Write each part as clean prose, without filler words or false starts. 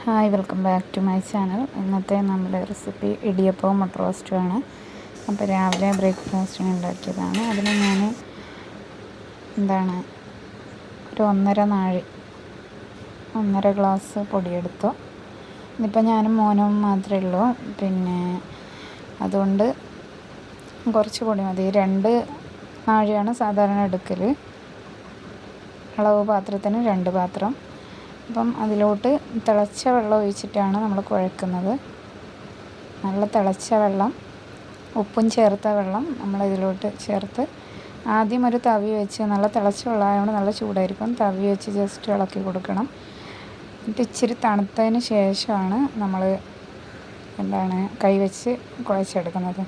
Hi, welcome back to my channel. ഇന്നത്തെ നമ്മുടെ recipe ഇടിയപ്പവും മുട്ട റോസ്റ്റുമാണ്. അപ്പോൾ രാവിലെ ബ്രേക്ക്ഫാസ്റ്റിന് ഉണ്ടാക്കിയതാണ്. അതിന് ഞാൻ ഒരു ഒന്നര ഗ്ലാസ് പൊടിയെടുത്തു. ഇതിപ്പോൾ ഞാനും മോനും മാത്രമേ ഉള്ളൂ. പിന്നെ അതുകൊണ്ട് കുറച്ച് പൊടി മതി. 2 നാഴിയാണ് സാധാരണ എടുക്കൽ. അളവ് പാത്രത്തിന് 2 പാത്രം. അപ്പം അതിലോട്ട് തിളച്ച വെള്ളം ഒഴിച്ചിട്ടാണ് നമ്മൾ കുഴക്കുന്നത്. നല്ല തിളച്ച വെള്ളം, ഉപ്പും ചേർത്ത വെള്ളം നമ്മളിതിലോട്ട് ചേർത്ത് ആദ്യം ഒരു തവി വെച്ച്, നല്ല തിളച്ച വെള്ളമായതുകൊണ്ട് നല്ല ചൂടായിരിക്കും, തവി വെച്ച് ജസ്റ്റ് ഇളക്കി കൊടുക്കണം. എന്നിട്ട് ഇച്ചിരി തണുത്തതിന് ശേഷമാണ് നമ്മൾ കൈ വെച്ച് കുഴച്ചെടുക്കുന്നത്.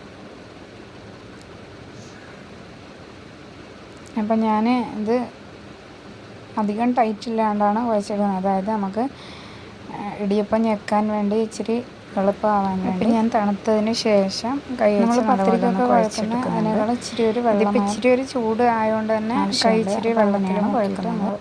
അപ്പം ഞാൻ ഇത് അധികം ടൈറ്റ് ഇല്ലാണ്ടാണ് കുഴച്ചെടുക്കുന്നത്. അതായത് നമുക്ക് ഇടിയപ്പം ഞെക്കാൻ വേണ്ടി ഇച്ചിരി എളുപ്പമാവാൻ വേണ്ടി ഞാൻ തണുത്തതിന് ശേഷം കൈ വെച്ച് പത്തിരിക്കൊക്കെ കുഴക്കുന്നത്. അതിനേക്കാൾ ഇച്ചിരി ഒരു ചൂട് ആയതുകൊണ്ട് തന്നെ കൈ ഇച്ചിരി വെള്ളത്തിലാണ് കുഴക്കുന്നത്.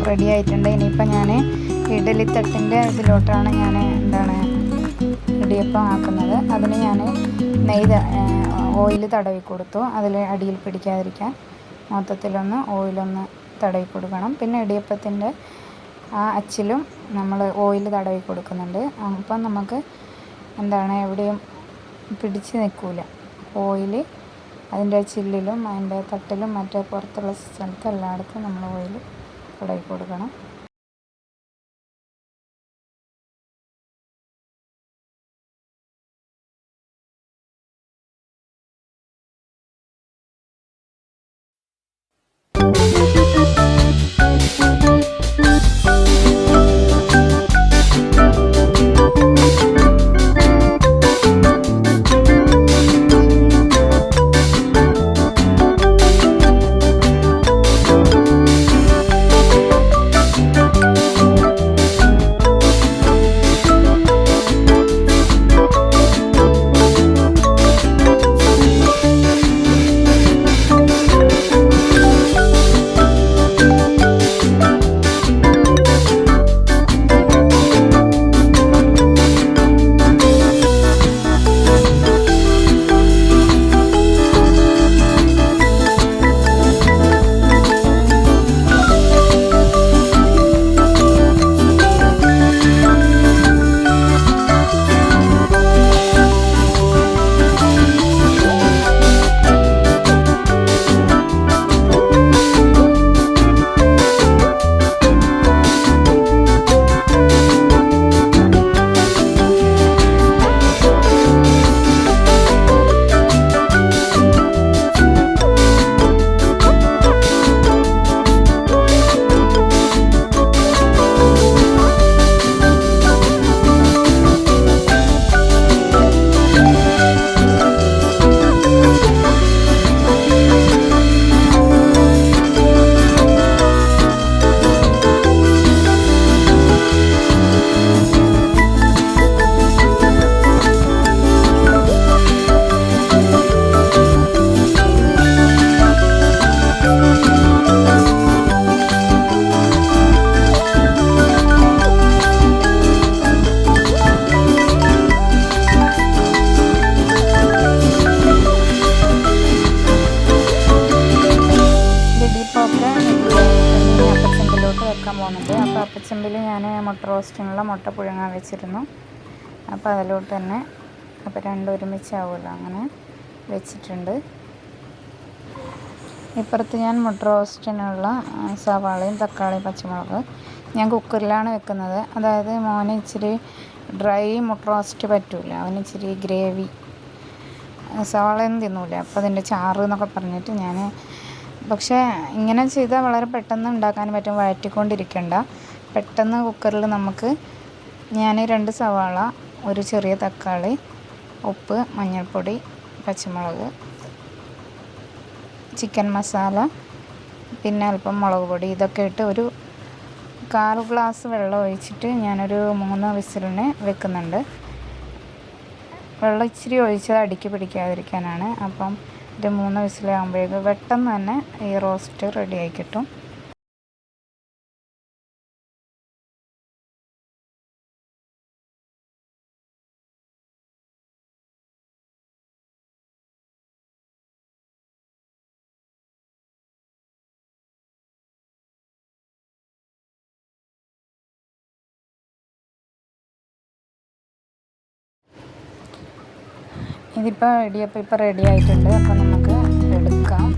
റെഡി ആയിട്ടുണ്ട്. ഇനിയിപ്പോൾ ഞാൻ ഇഡലിത്തട്ടിൻ്റെ ഇതിലോട്ടാണ് ഞാൻ ഇടിയപ്പം ആക്കുന്നത്. അതിന് ഞാൻ ഓയിൽ തടവി കൊടുത്തു. അതിൽ അടിയിൽ പിടിക്കാതിരിക്കാൻ മൊത്തത്തിലൊന്ന് ഓയിലൊന്ന് തടവി കൊടുക്കണം. പിന്നെ ഇടിയപ്പത്തിൻ്റെ ആ അച്ചിലും നമ്മൾ ഓയിൽ തടവി കൊടുക്കുന്നുണ്ട്. അപ്പം നമുക്ക് എവിടെയും പിടിച്ച് നിൽക്കില്ല. ഓയിൽ അതിൻ്റെ ചില്ലിലും അതിൻ്റെ തട്ടിലും മറ്റേ പുറത്തുള്ള സ്ഥലത്തും എല്ലായിടത്തും നമ്മൾ ഓയിൽ തടവി കൊടുക്കണം. പോകുന്നുണ്ട്. അപ്പോൾ അപ്പച്ചമ്പിൽ ഞാൻ മുട്ട റോസ്റ്റിനുള്ള മുട്ട പുഴുങ്ങാൻ വെച്ചിരുന്നു. അപ്പോൾ അതിലോട്ട് തന്നെ രണ്ടും ഒരുമിച്ചാവുമല്ലോ, അങ്ങനെ വെച്ചിട്ടുണ്ട്. ഇപ്പുറത്ത് ഞാൻ മുട്ട റോസ്റ്റിനുള്ള സവാളയും തക്കാളിയും പച്ചമുളക് ഞാൻ കുക്കറിലാണ് വെക്കുന്നത്. അതായത് മോന് ഇച്ചിരി ഡ്രൈ മുട്ട റോസ്റ്റ് പറ്റൂല, അവന് ഇച്ചിരി ഗ്രേവി, സവാളയൊന്നും തിന്നൂല. അപ്പോൾ അതിൻ്റെ ചാറ് എന്നൊക്കെ പറഞ്ഞിട്ട് ഞാൻ പക്ഷേ ഇങ്ങനെ ചെയ്താൽ വളരെ പെട്ടെന്ന് ഉണ്ടാക്കാൻ പറ്റും. വഴറ്റിക്കൊണ്ടിരിക്കണ്ട, പെട്ടെന്ന് കുക്കറിൽ ഞാൻ 2 സവാള, ഒരു ചെറിയ തക്കാളി, ഉപ്പ്, മഞ്ഞൾപ്പൊടി, പച്ചമുളക്, ചിക്കൻ മസാല, പിന്നെ അല്പം മുളക് പൊടി, ഇതൊക്കെ ഇട്ട് ഒരു 1/4 ഗ്ലാസ് വെള്ളം ഒഴിച്ചിട്ട് ഞാനൊരു 3 വിസിലിന് വെക്കുന്നുണ്ട്. വെള്ളം ഇച്ചിരി ഒഴിച്ചത് അടിക്ക് പിടിക്കാതിരിക്കാനാണ്. അപ്പം ഒരു 3 വിസിലാകുമ്പോഴേക്കും പെട്ടെന്ന് തന്നെ ഈ റോസ്റ്റ് റെഡിയായി കിട്ടും. ഇതിപ്പോൾ ഇടിയപ്പം ഇപ്പോൾ റെഡി ആയിട്ടുണ്ട്. അപ്പോൾ നമുക്ക് എടുക്കാം.